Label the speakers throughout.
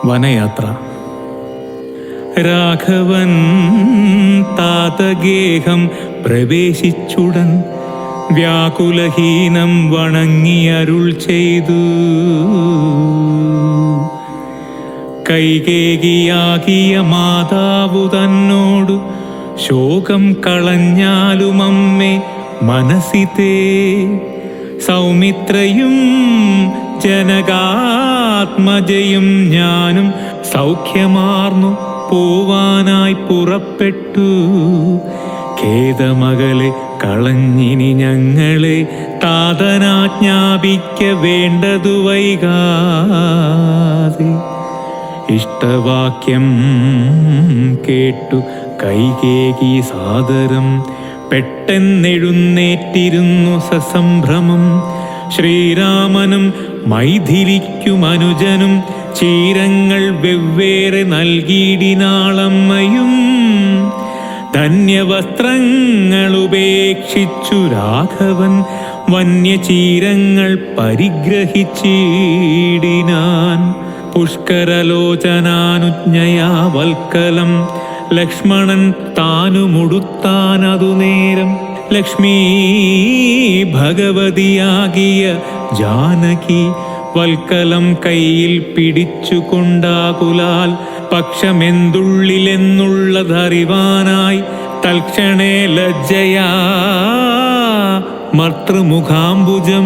Speaker 1: വനയാത്ര. രാഘവൻ താതഗേഹം പ്രവേശിച്ചുടൻ വ്യാകുലഹീനം വണങ്ങി അരുൾ ചെയ്തു. കൈകേകിയാകിയ മാതാവു തന്നോടു ശോകം കളഞ്ഞാലും അമ്മേ മനസ്സിതേ, സൗമിത്രയും ജനകാത്മജയും ഞാനും സൗഖ്യമാർന്നു പോവാനായി പുറപ്പെട്ടു. ഖേദമകളെ കളഞ്ഞിനി ഞങ്ങളെ താതനാജ്ഞാപിക്ക വേണ്ടതു വൈകാതെ. ഇഷ്ടവാക്യം കേട്ടു കൈകേകി സാദരം പെട്ടെന്നെഴുന്നേറ്റിരുന്നു സസംഭ്രമം. ശ്രീരാമനും മൈഥിലിക്കും അനുജനും ചീരങ്ങൾ വെവ്വേറെ നൽകിയിടിനാളമ്മയും. ധന്യവസ്ത്രങ്ങൾ ഉപേക്ഷിച്ചു രാഘവൻ വന്യചീരങ്ങൾ പരിഗ്രഹിച്ചിടിനാൻ. പുഷ്കരലോചനാനുജ്ഞയാ വൽക്കലം ലക്ഷ്മണൻ താനുമുടുത്താനതു നേരം. ലക്ഷ്മീ ഭഗവതിയാകിയ ജാനകി വൽക്കലം കയ്യിൽ പിടിച്ചുകൊണ്ടാകുലാൽ പക്ഷമെന്തുള്ളിലെന്നുള്ളതറിവാനായി തൽക്ഷണേ ലജ്ജയാ മർത്തൃമുഖാംബുജം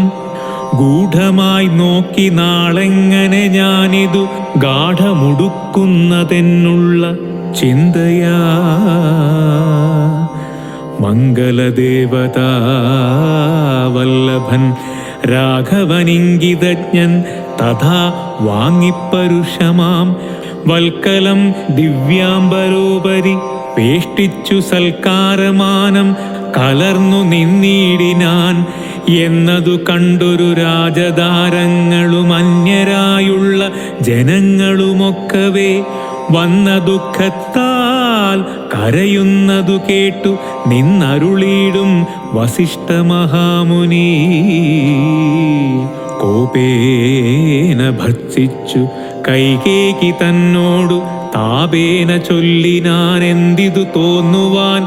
Speaker 1: ഗൂഢമായി നോക്കി നാളെങ്ങനെ ഞാനിതു ഗാഠമുടുക്കുന്നതെന്നുള്ള ചിന്തയാ. മംഗളദേവതാ വല്ലഭൻ രാഘവനിംഗിതജ്ഞൻ തഥാ വാങ്ങിപ്പരുഷമാം വൽക്കലം ദിവ്യാംബരോപരി വേഷ്ടിച്ചു സൽക്കാരമാനം കലർന്നു നിന്നിടിനാൻ. എന്നതു കണ്ടൊരു രാജധാരങ്ങളും അന്യരായുള്ള ജനങ്ങളുമൊക്കവേ വന്ന ദുഃഖത്താൽ കരയുന്നതു കേട്ടു നിന്നരുളിയിടും വസിഷ്ഠ മഹാമുനി. കോപേന ഭർത്തിച്ചു കൈകേകി തന്നോടു താപേന ചൊല്ലിനാനെന്തിതു തോന്നുവാൻ.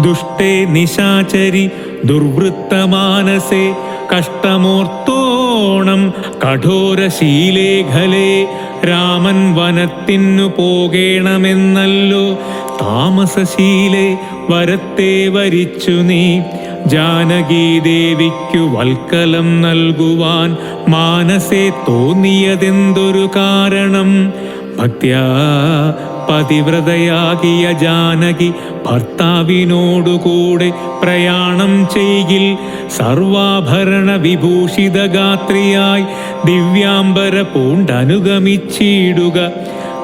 Speaker 1: ദുഷ്ടേ നിശാചരി ദുർവൃത്തമാനസേ കഷ്ടമോർത്തോണം കഠോരശീലേഖലേ. രാമൻ വനത്തിനു പോകേണമെന്നല്ലോ താമസശീലേ വരത്തെ വരിച്ചു നീ. ജാനകീദേവിക്കു വൽക്കലം നൽകുവാൻ മാനസേ തോന്നിയതെന്തൊരു കാരണം. ഭക്ത്യാ പതിവ്രതയാകിയ ജാനകി ഭർത്താവിനോടുകൂടെ പ്രയാണം ചെയ്യിൽ സർവാഭരണ വിഭൂഷിത ഗാത്രിയായി ദിവ്യാംബര പൂണ്ടനുഗമിച്ചിടുക.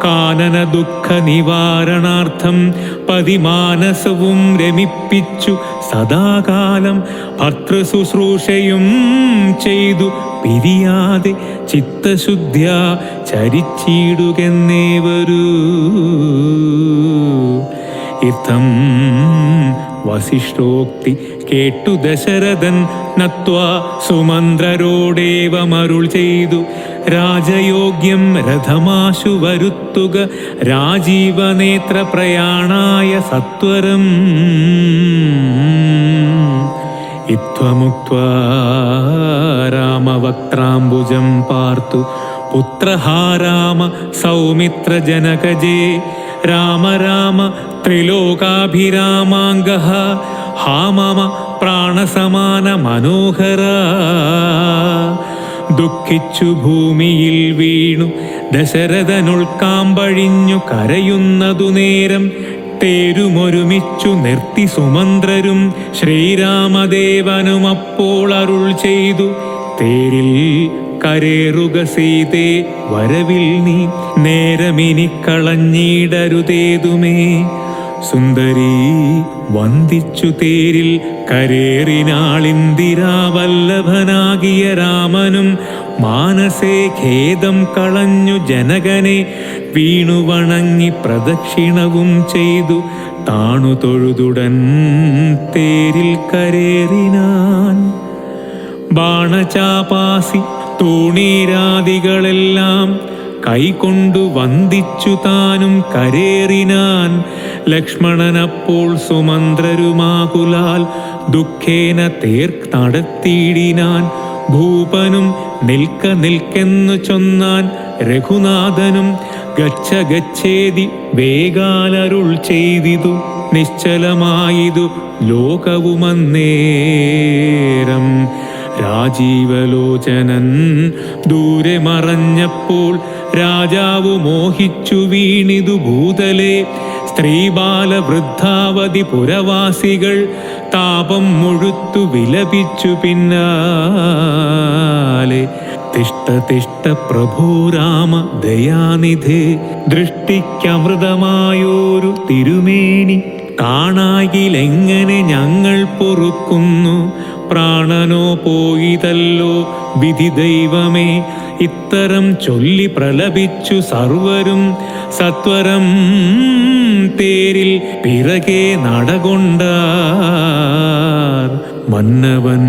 Speaker 1: കാനന ദുഃഖ നിവാരണാർത്ഥം പതിമാനസവും രമിപ്പിച്ചു സദാകാലം ഭർതൃശുശ്രൂഷയും ചെയ്തു പിരിയാതെ ചിത്തശുദ്ധ്യാ ചരിച്ചിടുകെന്നേവരൂ. ഇത്തം വസിഷ്ഠോക്തി കേട്ടു ദശരഥൻ നത്വാ സുമന്ത്രരോടേവമരുൾ ചെയ്തു. രാജയോഗ്യം രഥമാശു വരുത്തുക രാജീവനേത്ര പ്രയാണായ സത്വരം. ഇത്വമുക്ത്വാ രാമവക്ത്രാംബുജം പാർത്തു പുത്രഹാരാമ സൗമിത്രജനകജേ. രാമ രാമ ത്രിലോകാഭിരാമാംഗഃ ഹാ മമ പ്രാണസമാന മനോഹര. ദുഃഖിച്ചു ഭൂമിയിൽ വീണു ദശരഥനുൾക്കാമ്പഴിഞ്ഞു കരയുന്നതു നേരം. തേരുമൊരുമിച്ചു നിർത്തി സുമന്ത്രരും ശ്രീരാമദേവനും അപ്പോൾ അരുൾ ചെയ്തു. തേരിൽ കരേറുക സീതേ വരവിൽ നീ, നേരമിനി കളഞ്ഞിടരുതേതുമേ. സുന്ദരീ വന്ദിച്ചു തേരിൽ കരേറിനാളിന്ദിരാവല്ലഭനാകിയ രാമനും. മാനസേ ഖേദം കളഞ്ഞു ജനകനെ വീണു വണങ്ങി പ്രദക്ഷിണവും ചെയ്തു. താണു തൊഴുതുടൻ തേരിൽ കരേറിനാൻ. ബാണചാപാസി തൂണീരാദികളെല്ലാം കൈകൊണ്ടു വന്ദിച്ചു താനും കരേറിനാൻ. ലക്ഷ്മണനപ്പോൾ സുമന്ത്രരുമാകുലാൽ ദുഃഖേന തേർ നടത്തിയിടിനാൻ. ഭൂപനും നിൽക്ക നിൽക്കെന്നു ചൊന്നാൻ. രഘുനാഥനും ഗച്ഛ ഗച്ഛേതി വേഗാലരുൾ ചെയ്തിതു. നിശ്ചലമായിതു ലോകവുമന്നേരം. രാജീവലോചനൻ ദൂരെ മറഞ്ഞപ്പോൾ രാജാവു മോഹിച്ചു വീണിതു ഭൂതലേ. സ്ത്രീബാല വൃദ്ധാവധി പുരവാസികൾ താപം മുഴുത്തു വിലപിച്ചു പിന്നാലെ. തിഷ്ട തിഷ്ട പ്രഭോ രാമ ദയാനിധേ, ദൃഷ്ടിക്കമൃതമായോരു തിരുമേനി കാണാകിലെങ്ങനെ ഞങ്ങൾ പൊറുക്കുന്നു. പ്രാണനോ പോയിതല്ലോ വിധി ദൈവമേ. ഇത്തരം ചൊല്ലി പ്രലപിച്ചു സർവരും സത്വരം തേരിൽ പിറകെ നടകൊണ്ടാർ. മന്നവൻ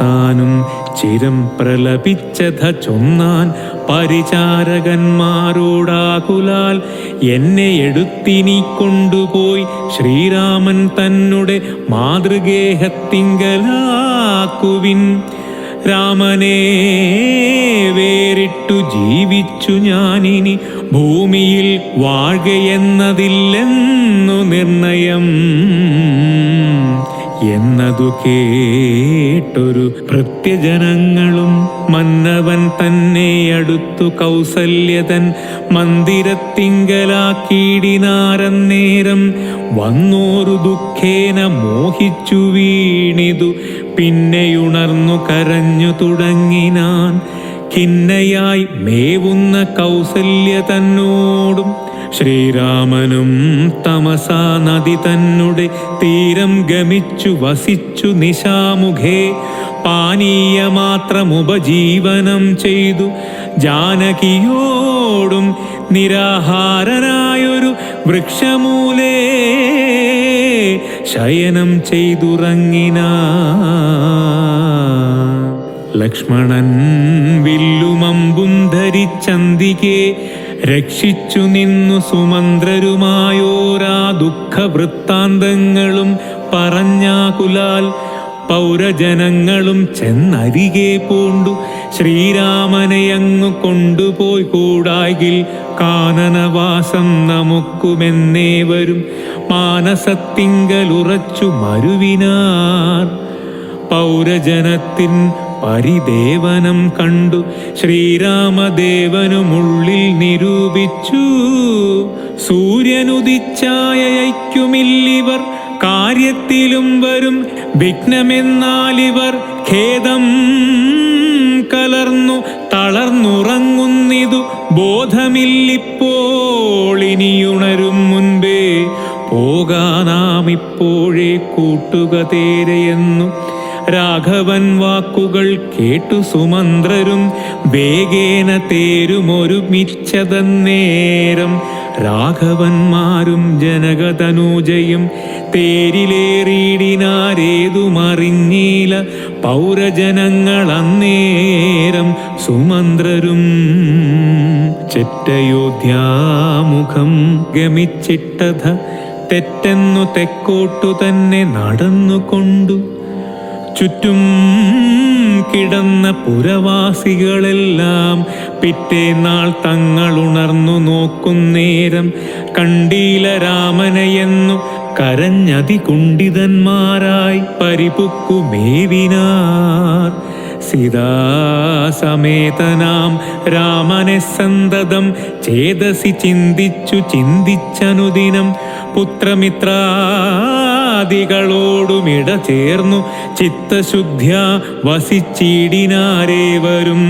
Speaker 1: താനും ചിരം പ്രലപിച്ചത ചൊന്നാൻ. പരിചാരകന്മാരോടാകുലാൽ എന്നെ എടുത്തിനി കൊണ്ടുപോയി ശ്രീരാമൻ തന്നുടെ മാതൃഗേഹത്തിങ്കലാക്കുവിൻ. രാമനെ വേറിട്ടു ജീവിച്ചു ഞാനിനി ഭൂമിയിൽ വാഴുകയെന്നതില്ലെന്നു നിർണയം എന്നതു കേട്ടൊരു ഭൃത്യജനങ്ങളും മന്നവൻ തന്നെ അടുത്തു കൗസല്യതൻ മന്ദിരത്തിങ്കലാക്കിയിടിനാരന്നേരം. വന്നോരു ദുഃഖേന മോഹിച്ചു വീണിതു പിന്നെയുണർന്നു കരഞ്ഞു തുടങ്ങിനാൻ. ഖിന്നയായി മേവുന്ന കൗസല്യ തന്നോടും ശ്രീരാമനും തമസാ നദി തന്നുടെ തീരം ഗമിച്ചു വസിച്ചു നിശാമുഖേ. പാനീയമാത്രമുപജീവനം ചെയ്തു ജാനകിയോടും നിരാഹാരനായൊരു വൃക്ഷമൂലേ ശയനം ചെയ്തുറങ്ങിനാൻ. ലക്ഷ്മണൻ വില്ലുമമ്പും ധരിച്ചന്തികെ രക്ഷിച്ചു നിന്നു സുമന്ത്രരുമായോരാ ദുഃഖവൃത്താന്തങ്ങളും പറഞ്ഞാകുലാൽ. പൗരജനങ്ങളും ചെന്നരികെ പൂണ്ടു ശ്രീരാമനെയങ്ങു കൊണ്ടുപോയി കൂടായിൽ കാനനവാസം നമുക്കുമെന്നേവരും മാനസത്തിങ്കലുറച്ചു മരുവിനാർ. പൗരജനത്തിൻ പരിദേവനം കണ്ടു ശ്രീരാമദേവനുമുള്ളിൽ നിരൂപിച്ചു. സൂര്യനുദിച്ചായയ്ക്കുമില്ലിവർ കാര്യത്തിലും വരും വിഘ്നമെന്നാലിവർ ഖേദം കലർന്നു തളർന്നുറങ്ങുന്നിതു ബോധമില്ലിപ്പോൾ. ഇനിയുണരും മുൻപേ പോകാനാമിപ്പോഴേ കൂട്ടുക തേരയെന്നു രാഘവൻ വാക്കുകൾ കേട്ടു സുമന്ത്രരും വേഗേന തേരുമൊരുമിച്ചതന്നേരം. രാഘവന്മാരും ജനകതനൂജയും തേരിലേറിയിടിനാരേതുമറിഞ്ഞീല പൗരജനങ്ങളന്നേരം. സുമന്ത്രരും ചെറ്റയോധ്യാമുഖം ഗമിച്ചിട്ടത തെറ്റെന്നു തെക്കോട്ടു തന്നെ നടന്നുകൊണ്ടു ചുറ്റും കിടന്ന പുരവാസികളെല്ലാം പിറ്റേന്നാൾ തങ്ങളുണർന്നു നോക്കുന്നേരം കണ്ടീല രാമനെയെന്നു കരഞ്ഞതികുണ്ഠിതന്മാരായി പരിപുക്കുമേവിനാർ. സീതാസമേതനാം രാമനെ സന്തതം ചേതസി ചിന്തിച്ചു ചിന്തിച്ചനുദിനം പുത്രമിത്രാദികളോടുമിട ചേർന്നു ചിത്തശുദ്ധ്യാ വസിച്ചിടിനാരേവരും.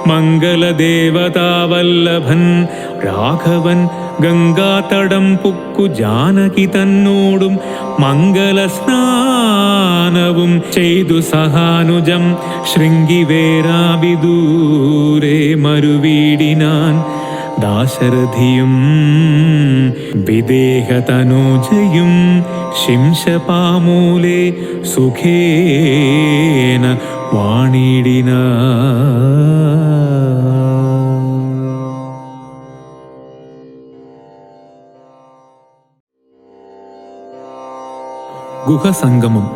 Speaker 1: മംഗലദേവതാവല്ലഭൻ രാഘവൻ ഗംഗാതടം പുക്കു ജാനകി തന്നോടും മംഗലസ്നാനവും ചെയ്തു സഹാനുജം ശൃംഗിവേരാവിദൂരെ മരുവീടിനാൻ. ദാശരഥിയും വിദേഹതനൂജയും ശിംശപാമൂലേ സുഖേന വാണിടിനാൻ. ഗുഹസംഗമം.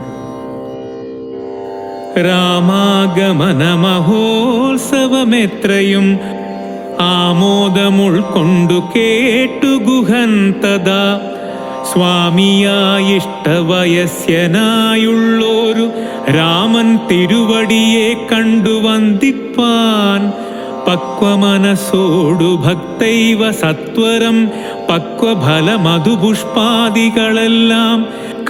Speaker 1: രാമാഗമന മഹോത്സവമെത്രയും ആമോദമുൾക്കൊണ്ടു കേട്ടു ഗുഹൻ തഥാ. സ്വാമിയായിഷ്ടവയസ്യനായുള്ളൊരു രാമൻ തിരുവടിയെ കണ്ടു വന്ദിപ്പാൻ പക്വമനസ്സോടു ഭക്തൈവ സത്വരം പക്വഫലമധുപുഷ്പാദികളെല്ലാം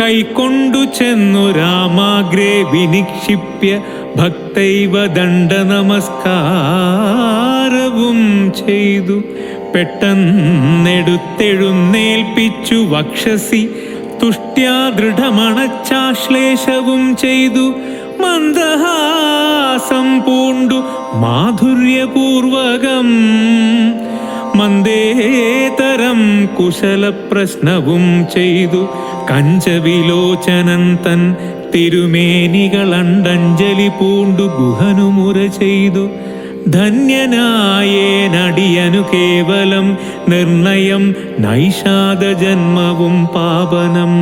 Speaker 1: കൈക്കൊണ്ടു ചെന്നു രാമാഗ്രേ വിനിക്ഷിപ്യ ഭക്തൈവ ദണ്ഡ നമസ്കാരവും ചെയ്തു. പെട്ടെന്നെടുത്തെഴുന്നേൽപ്പിച്ചു വക്ഷസി തുഷ്ട്യാ ദൃഢമണച്ചാശ്ലേഷവും ചെയ്തു. മന്ദഹാസം പൂണ്ടു മാധുര്യപൂർവകം മന്ദേതരം കുശലപ്രശ്നവും ചെയ്തു. കഞ്ചവിലോചനൻ തൻ തിരുമേനികളണ്ടഞ്ജലി പൂണ്ടു ഗുഹനുമുര ചെയ്തു. ധന്യനായേനടിയനു കേവലം നിർണയം നൈഷാദ ജന്മവും പാപനം.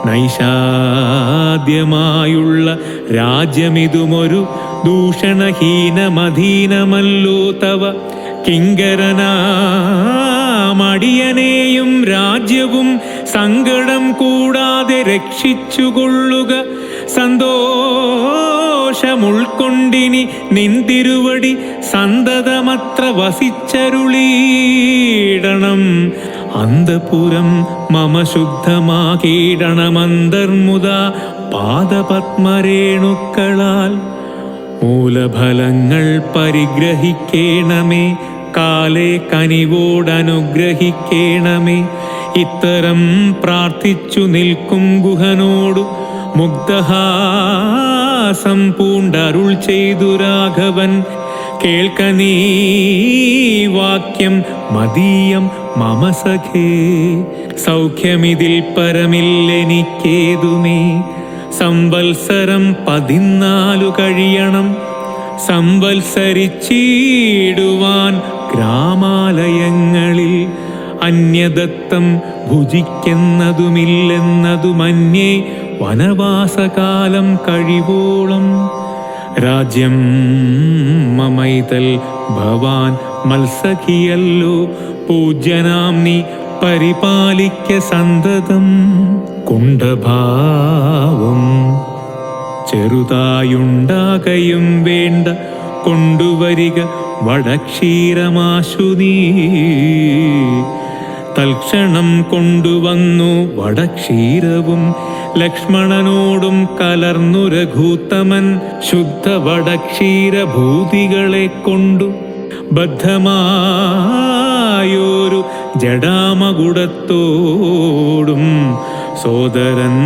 Speaker 1: നൈഷാദ്യമായുള്ള രാജ്യമിതുമൊരു ദൂഷണഹീനമധീനമല്ലോ തവ. കിങ്കരനാമടിയനെയും രാജ്യവും സങ്കടം കൂടാതെ രക്ഷിച്ചുകൊള്ളുക. സന്തോഷമുൾക്കൊണ്ടിനി നിന്തിരുവടി സന്തതമത്ര വസിച്ചരുളീടണം. അന്തപുരം മമ ശുദ്ധമാകീടണമന്തർമുദാ പാദപത്മരേണുക്കളാൽ. മൂലഫലങ്ങൾ പരിഗ്രഹിക്കേണമേ, കാലേ കനിവോടനുഗ്രഹിക്കേണമേ. ഇത്തരം പ്രാർത്ഥിച്ചു നിൽക്കും ഗുഹനോടു മുഗ്ധഹാസം പൂണ്ടരുൾ ചെയ്തു രാഘവൻ. കേൾക്ക നീ വാക്യം മദീയം മമ സഖേ. സൗഖ്യമിതിൽ പരമില്ലെനിക്കേതുമേ. സംവത്സരം 14 കഴിയണം സംവത്സരിച്ചിടുവാൻ ഗ്രാമാലയങ്ങളിൽ. അന്യദത്തം ഭുജിക്കുന്നതുമില്ലെന്നതുമന്യേ വനവാസകാലം കഴിവോളം. രാജ്യം മമൈതൽ ഭവാൻ മത്സഖിയല്ലോ. പൂജ്യനാം നീ പരിപാലിക്ക സന്തതം. കുണ്ഠഭാവം ചെറുതായുണ്ടാകയും വേണ്ട. കൊണ്ടുവരിക വടക്ഷീരമാശു നീ. തൽക്ഷണം കൊണ്ടുവന്നു വടക്ഷീരവും ലക്ഷ്മണനോടും കലർന്നു രഘൂത്തമൻ. ശുദ്ധ വടക്ഷീരഭൂതികളെ കൊണ്ടു ബദ്ധമായോരു ജടാമകുടത്തോടും സോദരൻ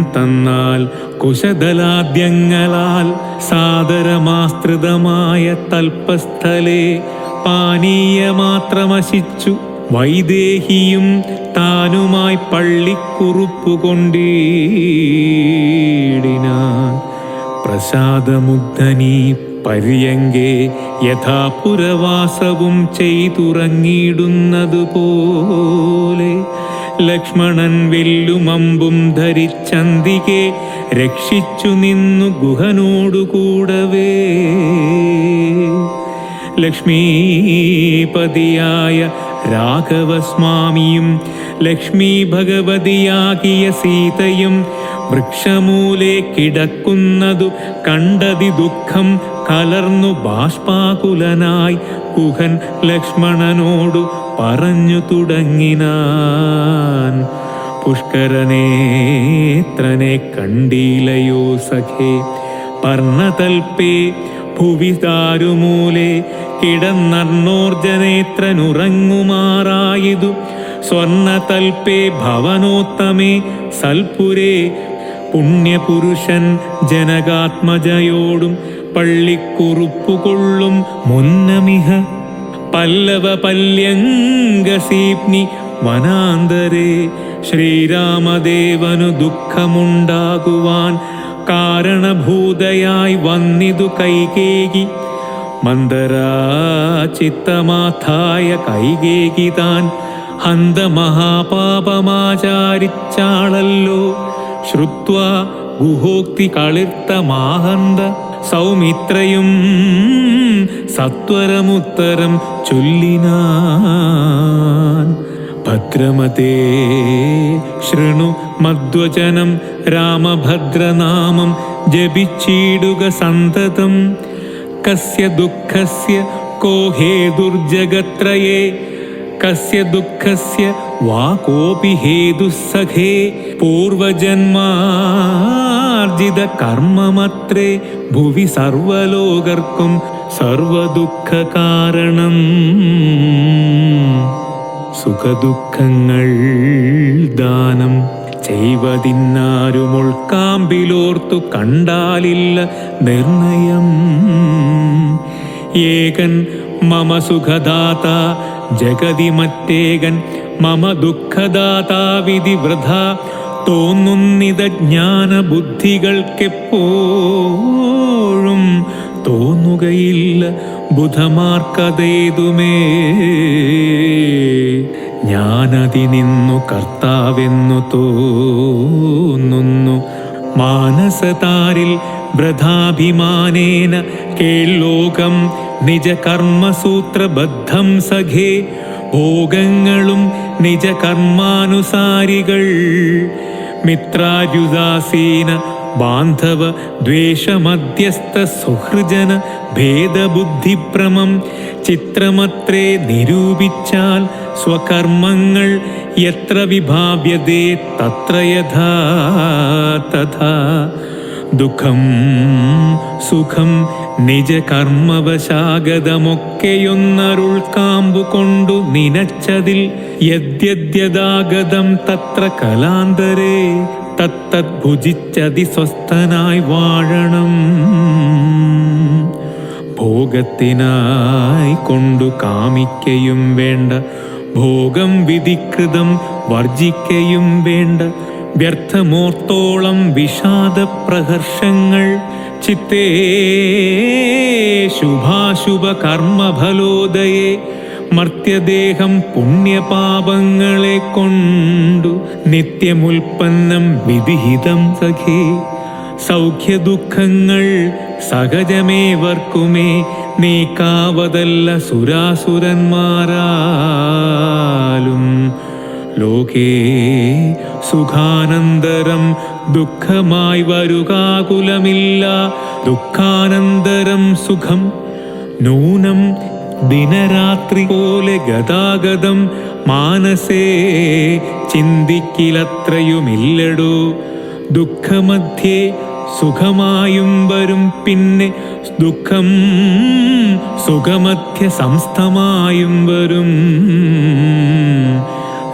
Speaker 1: തന്നാൽ കുശദലാദ്യങ്ങളാൽ. സാദരമാസ്തൃതമായ തൽപ്പസ്ഥലേ പാനീയമാത്രമശിച്ചു വൈദേഹിയും താനുമായി പള്ളിക്കുറുപ്പു കൊണ്ടിടിനാൻ. പ്രസാദമുഗ്ധനീ പര്യങ്കേ യഥാപുരവാസവും ചെയ്തുറങ്ങിയിടുന്നതുപോലെ. ലക്ഷ്മണൻ വില്ലുമമ്പും ധരിച്ചന്തികെ രക്ഷിച്ചു നിന്നു ഗുഹനോടുകൂടവേ. ലക്ഷ്മീപതിയായ രാഘവസ്വാമിയും ലക്ഷ്മീ ഭഗവതിയാകിയ സീതയും വൃക്ഷമൂലെ കിടക്കുന്നതു കണ്ടതി ദുഃഖം കലർന്നു ബാഷ്പാകുലനായി ഗുഹൻ ലക്ഷ്മണനോടു പറഞ്ഞു തുടങ്ങിനാൻ. പുഷ്കരനേത്രനെ കണ്ടീലയോ സഖേ. പർണതൽപേ ഭുവി ദാരുമൂലെ കിടന്നർണോർജനേത്രനുറങ്ങുമാറായിതു. സ്വർണതൽപേ ഭവനോത്തമേ സൽപുരേ പുണ്യപുരുഷൻ ജനകാത്മജയോടും പള്ളിക്കുറുപ്പുകൊള്ളും മുന്നമിഹ. പല്ലവ പല്യംഗസീപ്നി വനാന്തരേ ശ്രീരാമദേവനു ദുഃഖമുണ്ടാകുവാൻ കാരണഭൂതയായി വന്നിതു കൈകേകി. മന്ദരാചിത്തമാഥായ കൈകേകി താൻ ഹന്ത മഹാപാപമാചാരിച്ചാളല്ലോ ശ്രുത്വാ ഗുഹോക്തി കളിർത്തമാഹന്ത സൗമിത്രയും സത്വരമുത്തരം ചൊല്ലിനാൻ. ഭദ്രമതേ ശൃണു മദ്വചനം രാമഭദ്രനാമം ജപിച്ചിടുക സന്തതം. കസ്യ ദുഃഖസ്യ കോ ഹേതുർജഗത്രയേ കസ്യ ദുഃഖസ്യ വാ കോപി ഹേതുസ്സഖേ പൂർവജന്മാർജിത കർമ്മമത്രേ ഭുവി സർവലോകർക്കും സർവദുഃഖ കാരണം. സുഖദുഃഖങ്ങൾ ദാനം ചെയ്വതിന്നാരും ഉൾക്കാമ്പിലോർത്തു കണ്ടാലില്ല നിർണയം. ഏകൻ മമ സുഖദാത ജഗതി മറ്റേകൻ മമ ദുഃഖദാതാവിധി വൃഥ തോന്നുന്നിത ജ്ഞാന ബുദ്ധികൾക്കെപ്പോഴും തോന്നുകയില്ല ബുധമാർക്കതേതുമേ. ഞാനതി നിന്നു കർത്താവെന്നു തോന്നുന്നു മാനസതാരിൽ വൃഥാഭിമാനേന കേൾലോകം നിജ കർമ്മസൂത്രബദ്ധം സഖേ. ഭോഗങ്ങളും നിജ കർമാനുസാരികൾ മിത്രാര്യുദാസീന ബാന്ധവ ദ്വേഷമധ്യസ്ഥ സുഹൃജന ഭേദബുദ്ധിഭ്രമം ചിത്രമത്രേ നിരൂപിച്ചാൽ സ്വകർമ്മങ്ങൾ യത്ര വിഭാവ്യതേ തത്ര യഥാ തഥാ. ദുഃഖം സുഖം നിജ കർമ്മവശാഗതമൊക്കെയൊന്നരുൾക്കാമ്പു കൊണ്ടു നിനച്ചതിൽ യദ്യദ്യദാഗതം തത്ര കലാന്തരേ തത്തത് ഭുജിച്ചതി സ്വസ്ഥനായി വാഴണം. ഭോഗത്തിനായി കൊണ്ടു കാമിക്കയും വേണ്ട ഭോഗം വിധികൃതം വർജിക്കയും വേണ്ട. വ്യർത്ഥമോർത്തോളം വിഷാദപ്രഹർഷങ്ങൾ ചിത്തേ ശുഭാശുഭ കർമ്മഫലോദയേ. മർത്യദേഹം പുണ്യപാപങ്ങളെ കൊണ്ടു നിത്യമുൽപ്പന്നം വിധിഹിതം സഖേ. സൗഖ്യദുഃഖങ്ങൾ സഹജമേവർക്കുമേ നീക്കാവതല്ല സുരാസുരന്മാരാലും. ലോകേ സുഖാനന്തരം ദുഃഖമായി വരുകാകുലമില്ല. ദുഃഖാനന്തരം സുഖം നൂനം ദിനരാത്രി പോലെ ഗതാഗതം മാനസേ ചിന്തിക്കിലത്രയുമില്ലടോ. ദുഃഖമധ്യേ സുഖമായും വരും പിന്നെ ദുഃഖം സുഖമധ്യ സംസ്ഥമായും വരും.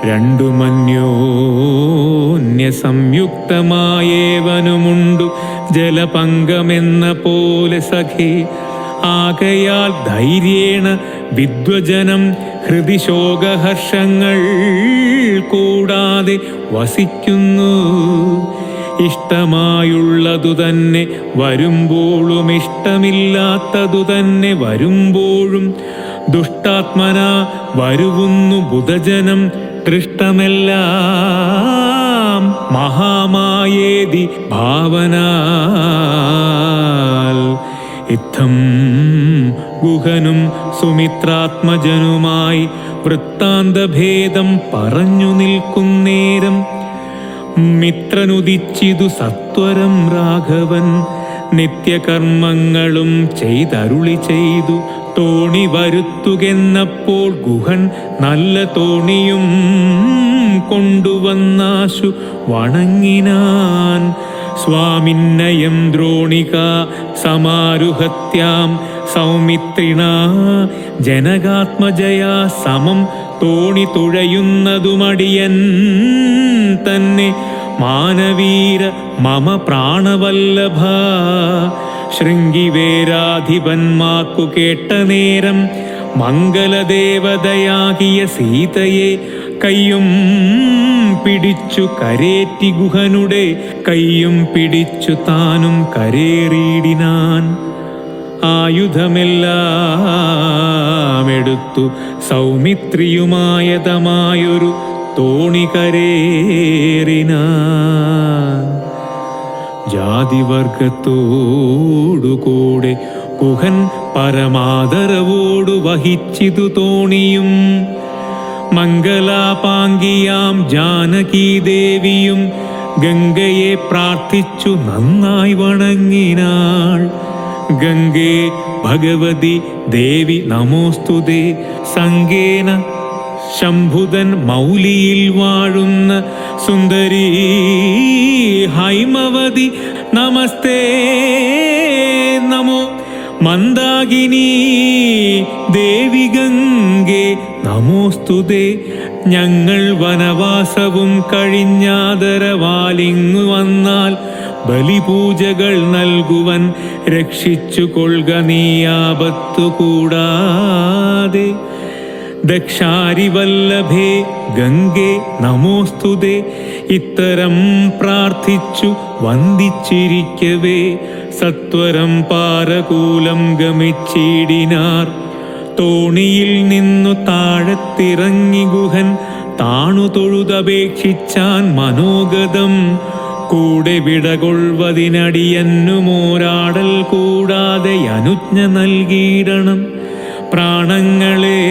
Speaker 1: രണ്ടുമന്യോന്യ സംയുക്തമായേവനുമുണ്ടു ജലപങ്കമെന്ന പോലെ സഖേ. ആകയാൽ ധൈര്യേണ വിദ്വജനം ഹൃദി ശോകഹർഷങ്ങൾ കൂടാതെ വസിക്കുന്നു. ഇഷ്ടമായുള്ളതു തന്നെ വരുമ്പോഴും ഇഷ്ടമില്ലാത്തതു തന്നെ വരുമ്പോഴും ദുഷ്ടാത്മന വരുവുന്നു ബുധജനം. ദൃഷ്ടമെല്ലാം മഹാമായേതി ഭാവനാൽ. ഇത്തം ഗുഹനും സുമിത്രാത്മജനുമായി വൃത്താന്തഭേദം പറഞ്ഞു നിൽക്കുന്നേരം മിത്രനുദിച്ചിതു സത്വരം രാഘവൻ. നിത്യകർമ്മങ്ങളും ചെയ്തരുളി ചെയ്തു തോണി വരുത്തുകെന്നപ്പോൾ ഗുഹൻ നല്ല തോണിയും കൊണ്ടുവന്നാശു വണങ്ങിനാൻ. സ്വാമിന്നയം ദ്രോണിക സമാരുഹത്യാം സൗമിത്രിണ ജനകാത്മജയാ സമം തോണി തുഴയുന്നതുമടിയൻ തന്നെ മാനവീര മമ പ്രാണവല്ലഭ. ശൃംഗിവേരാധിപന്മാക്കു കേട്ട നേരം മംഗലദേവതയാകിയ സീതയെ കയ്യും പിടിച്ചു കരേറ്റി ഗുഹനുടെ കയ്യും പിടിച്ചു താനും കരേറിയിടിനാൻ. ആയുധമെല്ലാം എടുത്തു സൗമിത്രിയുമായതമായൊരു തോണി കരേറിനാൻ. ജാതിവർഗത്തോടുകൂടെ ഗുഹൻ പരമാദരവോടു വഹിച്ചിതു തോണിയും. മംഗലാപാംഗിയാം ജാനകീദേവിയും ഗംഗയെ പ്രാർത്ഥിച്ചു നന്നായി വണങ്ങിനാൾ. ഗംഗേ ഭഗവതി ദേവി നമോസ്തുതേ. സംഗേന ശംഭുതൻ മൗലിയിൽ വാഴുന്ന സുന്ദരീ ഹൈമവതി നമസ്തേ നമോ. മന്ദാകിനി ദേവി ഗംഗേ നമോസ്തുതേ. ഞങ്ങൾ വനവാസവും കഴിഞ്ഞാദരവാലിങ്ങു വന്നാൽ ബലിപൂജകൾ നൽകുവൻ രക്ഷിച്ചു കൊള്ളുക നീ ആപത്തു കൂടാതെ. ദക്ഷാരിവല്ലഭേ ഗംഗേ നമോസ്തുതേ. ഇത്തരം പ്രാർത്ഥിച്ചു വന്ദിച്ചിരിക്കവേ സത്വരം പാരകൂലം ഗമിച്ചിടിനാർ. തോണിയിൽ നിന്നു താഴത്തിറങ്ങി ഗുഹൻ താണു തൊഴുതപേക്ഷിച്ചാൻ മനോഗതം. കൂടെ വിടകൊള്ളുവതിനടിയന്നുമോരാടൽ കൂടാതെ അനുജ്ഞ നൽകിയിടണം. പ്രാണങ്ങളെ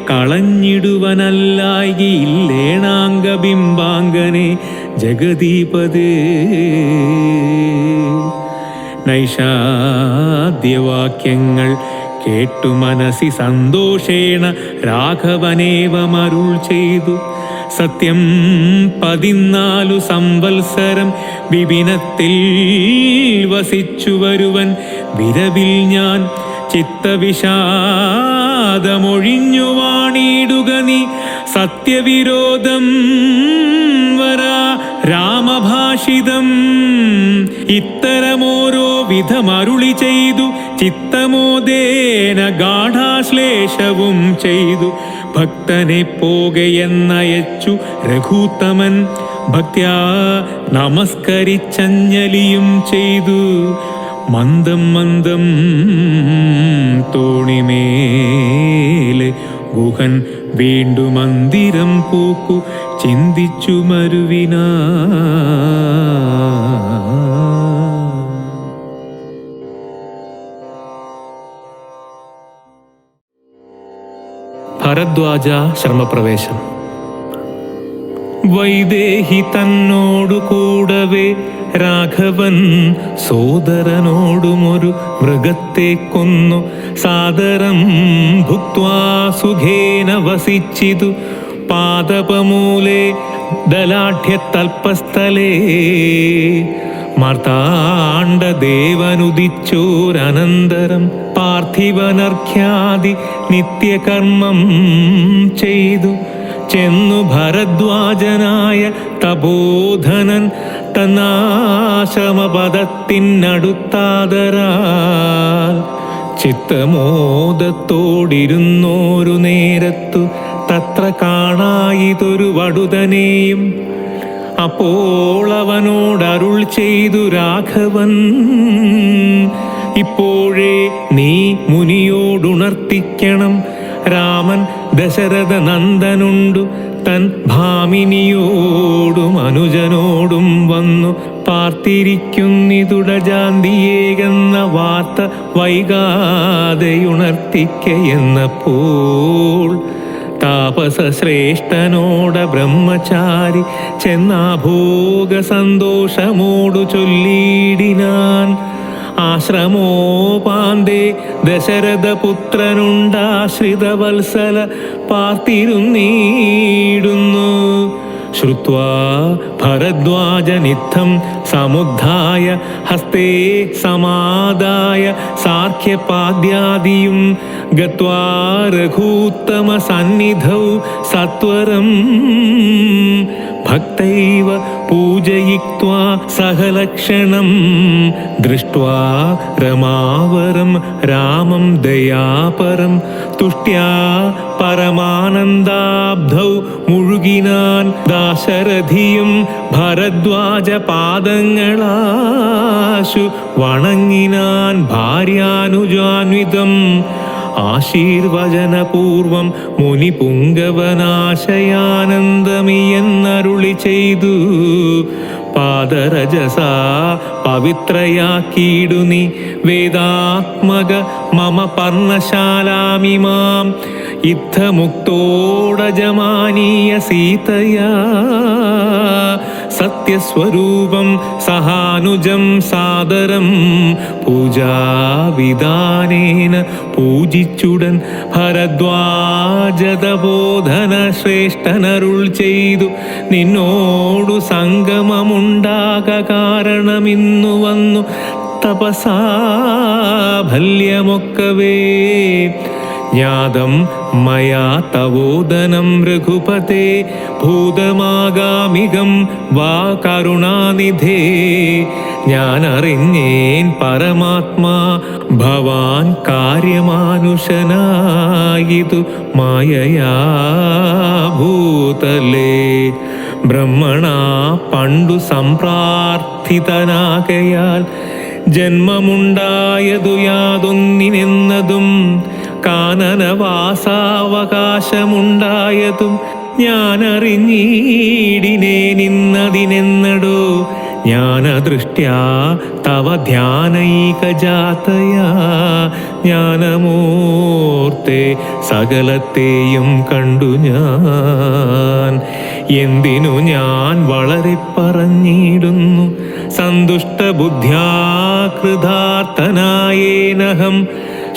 Speaker 1: കളഞ്ഞിടുവനല്ലായില്ലേണാംഗബിംബാംഗനെ ജഗദീപദേ. നൈഷാദ്യവാക്യങ്ങൾ കേട്ടു മനസി സന്തോഷേണ രാഘവനേവമരുൾ ചെയ്തു. സത്യം 14 സംവത്സരം വിപിനത്തിൽ വസിച്ചു വരുവൻ വിരവിൽ ഞാൻ. ചിത്തവിഷാദമൊഴിഞ്ഞു വാണിടുക നീ സത്യവിരോധം വരാ രാമഭാഷിതം. ഇത്തരമോരോ വിധമരുളി ചെയ്തു ചിത്തമോദേന ഗാഢാശ്ലേഷവും ചെയ്തു. ഭക്തനെ പോകയെന്നയച്ചു രഘൂത്തമൻ. ഭക്ത്യാ നമസ്കരിച്ചഞ്ജലിയും ചെയ്തു. മന്ദം മന്ദം തോണിമേലെ ഗുഹൻ വീണ്ടു മന്ദിരം പൂക്കു ചിന്തിച്ചു മരുവിനാ.
Speaker 2: ഭരദ്വാജ ശ്രമപ്രവേശം.
Speaker 1: വൈദേഹി തന്നോടു കൂടവേ രാഘവൻ സോദരനോടുമൊരു മൃഗത്തെ കൊന്നു സാദരം ഭുക്വാ സുഖേന വസിച്ചിതു. പാദപമൂലേ ദലാഢ്യതൽപസ്ഥലേ മാർത്താണ്ഡദേവനുദിച്ചോരനന്തരം പാർത്ഥിവനർഘ്യാദി നിത്യകർമ്മം ചെയ്തു. ചെന്നു ഭരദ്വാജനായ തപോധനൻ തന്നാശ്രമപദത്തിനടുത്താദരാൽ ചിത്തമോദത്തോടിരുന്നോരു നേരത്തു തത്ര കാണായിതൊരു വടുതനെയും. അപ്പോൾ അവനോടരുൾ ചെയ്തു രാഘവൻ, ഇപ്പോഴേ നീ മുനിയോടുണർത്തിക്കണം. രാമൻ ദശരഥ നന്ദനുണ്ടു തൻ ഭാമിനിയോടും അനുജനോടും വന്നു പാർത്തിരിക്കുന്നിതുടജാന്തിയേകെന്ന വാർത്ത വൈകാതെയുണർത്തിക്കയെന്നപ്പോൾ താപസശ്രേഷ്ഠനോട ബ്രഹ്മചാരി ചെന്നാഭോഗ സന്തോഷമോടു ചൊല്ലിയിടിനാൻ. ആശ്രമോപാന്തേ ദശരഥപുത്രനുണ്ടാശ്രിതവത്സല പാർത്തിരുന്നീടുന്നു. ശ്രുത്വാ ഭരദ്വാജനിത്തം സമുദ്ധായ ഹസ്തേ സമാദായ സാർക്ഷ്യപാദ്യാദിയും ഗത്വാ രഘൂത്തമ സന്നിധൗ സത്വരം ഭക്തൈവ പൂജയിക്വാ സഹലക്ഷണം ദൃഷ്ട്വാ രമാവരം രാമം ദയാപരം തുഷ്ട്യാ പരമാനന്ദാബ്ധൗ മുഴുകിനാൻ. ദാശരഥിയും ഭരദ്വാജ പാദങ്ങളാശു വണങ്ങിനാൻ ഭാര്യാനുജാന്വിതം. ആശീർവചനപൂർവം മുനി പുങ്കവനാശയാനന്ദമിയെന്നരുളി ചെയ്തു. പാദരജസ പവിത്രയാക്കിയിടു നീ വേദാത്മക മമ പർണശാലാമിമാം. യുദ്ധമുക്തോടജമാനീയ സീതയാ സത്യസ്വരൂപം സഹാനുജം സാദരം പൂജാവിധാനേന പൂജിച്ചുടൻ ഭരദ്വാജതബോധന ശ്രേഷ്ഠനരുൾ ചെയ്തു. നിന്നോടു സംഗമമുണ്ടാക കാരണമിന്നു വന്നു തപസാഭല്യമൊക്കവേ. ജ്ഞാതം മയാ തവോദനം രഘുപതേ ഭൂതമാഗാമികം വാ കരുണാനിധേ. ഞാനറിഞ്ഞേൻ പരമാത്മാ ഭവാൻ കാര്യമാനുഷനായിതു മായയാ ഭൂതലേ. ബ്രഹ്മണാ പണ്ടു സംപ്രാർത്ഥിതനാകയാൽ ജന്മമുണ്ടായതു യാതൊന്നിനെന്നതും കാനനവാസാവകാശമുണ്ടായതും ഞാനറിഞ്ഞീടിനേനിന്നതിനെന്നടോ. ജ്ഞാനദൃഷ്ട്യാ തവ ധ്യാനൈകജാതയാ ജ്ഞാനമൂർത്തേ സകലത്തെയും കണ്ടു ഞാൻ. എന്തിനു ഞാൻ വളരെ പറഞ്ഞിടുന്നു സന്തുഷ്ടബുദ്ധ്യാ കൃതാർത്ഥനായേനഹം.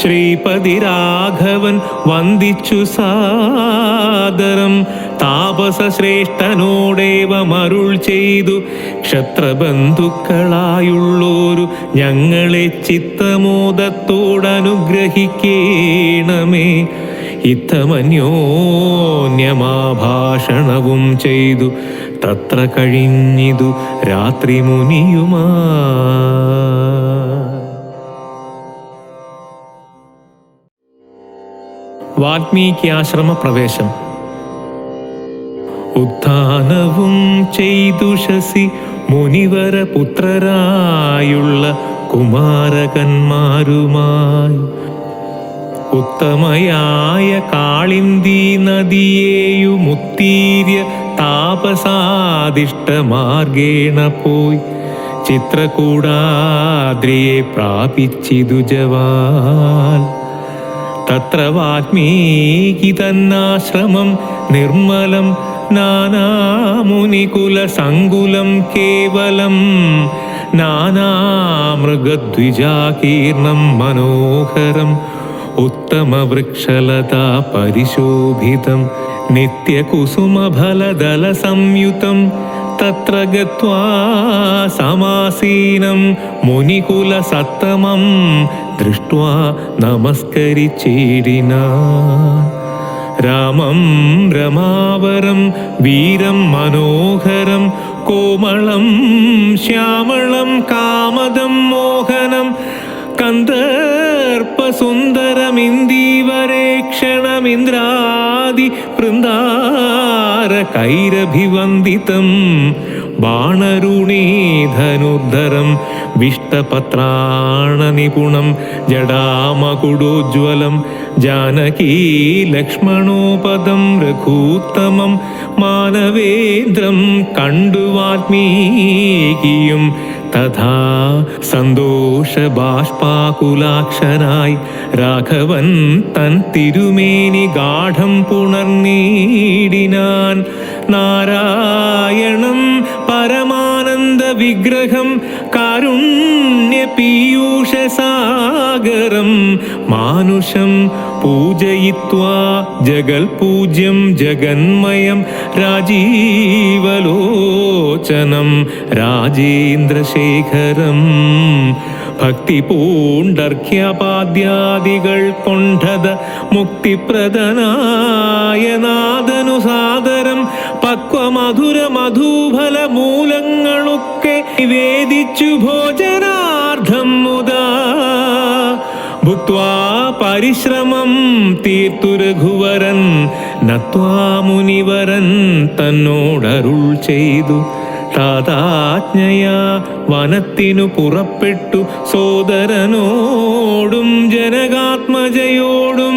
Speaker 1: ശ്രീപതി രാഘവൻ വന്ദിച്ചു സാദരം താപസശ്രേഷ്ഠനോടേവമരുൾ ചെയ്തു. ക്ഷത്രബന്ധുക്കളായുള്ളോരു ഞങ്ങളെ ചിത്തമോദത്തോടനുഗ്രഹിക്കേണമേ. ഇത്തമന്യോന്യമാഭാഷണവും ചെയ്തു തത്ര കഴിഞ്ഞിതു രാത്രി മുനിയുമാ.
Speaker 2: വാൽമീകിയാശ്രമ പ്രവേശം.
Speaker 1: ഉത്ഥാനവും ചെയ്തു ശശി മുനിവര പുത്രരായുള്ള കുമാരകന്മാരുമായി ഉത്തമയായ കാളിന്തി നദിയേയുമുത്തീര്യ താപസാദിഷ്ടമാർഗേണ പോയി ചിത്രകൂടാദ്രിയെ പ്രാപിച്ചിതു ജവാൻ. തത്ര വാൽമീകി തന്നാശ്രമം നിർമ്മലം നാനാമുനികുലസങ്കുലം കേവലം നാനാമൃഗദ്വിജാകീർണം മനോഹരം ഉത്തമവൃക്ഷലതാ പരിശോഭിതം നിത്യകുസുമഫലദല സംയുതം. തത്ര ഗത്വാ സമാസീനം മുനികുലസത്തമം ദൃഷ്ട്വാ നമസ്കരിച്ചിടിനാൻ. രാമം രമാവരം വീരം മനോഹരം കോമളം ശ്യാമളം കാമദം മോഹനം കന്ദർപ്പസുന്ദരമിന്ദീവരേക്ഷണമിന്ദ്രാദി വൃന്ദാരകൈരഭിവന്ദിതം ബാണരുണീധനുദ്ധരം വിഷ്ടപത്രാണനിപുണം ജടാമകുടോജ്വലം ജാനകീ ലക്ഷ്മണോപദം രഘൂത്തമം മാനവേന്ദ്രം കണ്ടു വാൽമീകിയും തഥാ സന്തോഷബാഷ്പാകുലാക്ഷനായി രാഘവൻ തൻ തിരുമേനി ഗാഠം പുണർന്നീടിനാൻ. നാരായണം പരമാനന്ദ വിഗ്രഹം കാരുണ്യ പീയൂഷസാഗരം മാനുഷം പൂജയിത്വാ ജഗൽപൂജ്യം ജഗന്മയം രാജീവലോചനം രാജേന്ദ്രശേഖരം. ഭക്തി പൂണ്ടർഘ്യപാദ്യാദികൾ കൊണ്ടത് മുക്തിപ്രദനായ നാദനുസാദരം പക്വമധുര മധുഫല മൂലങ്ങളൊക്കെ നിവേദിച്ചു ഭോജനാർത്ഥം മുദാ ഭുക്വാ പരിശ്രമം തീർത്തു രഘുവരൻ നത്വാ മുനിവരൻ തന്നോടരുൾ ചെയ്തു. താതാജ്ഞയാ വനത്തിനു പുറപ്പെട്ടു സോദരനോടും ജനകാത്മജയോടും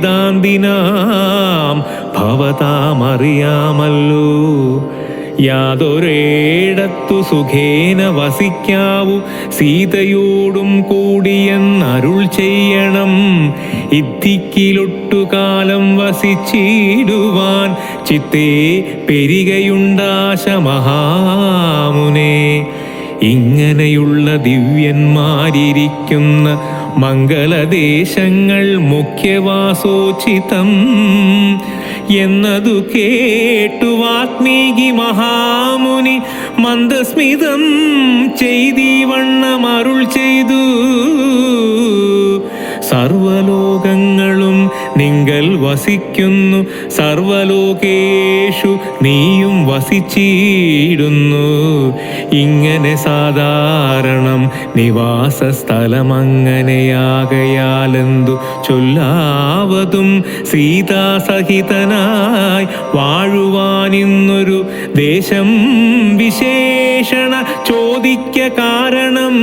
Speaker 1: വേദാന്തിനാം ഭവതാമറിയാമല്ലോ. യാതൊരേടത്തു സുഖേന വസിക്കാവൂ സീതയോടും കൂടിയെന്നരുൾ ചെയ്യണം. ഇത്തിക്കിലൊട്ടുകാലം വസിച്ചിടുവാൻ ചിത്തേ പെരികയുണ്ടാശ മഹാമുനെ. ഇങ്ങനെയുള്ള ദിവ്യന്മാരിയ്ക്കുന്ന മംഗളദേശങ്ങൾ മുഖ്യവാസോചിതം എന്നതു കേട്ടു വാത്മീകി മഹാമുനി മന്ദസ്മിതം ചെയ്തീവണ്ണമരുൾ ചെയ്തു. സർവലോകങ്ങളും നിങ്കൽ വസിക്കുന്നു, സർവലോകേഷു നീയും വസിച്ചിടുന്നു. ഇങ്ങനെ സാധാരണം നിവാസസ്ഥലമങ്ങനെയാകയാലെന്തു ചൊല്ലാവതും സീതാസഹിതനായി വാഴുവാനിന്നൊരു ദേശം വിശേഷണ ചോദിക്ക കാരണം.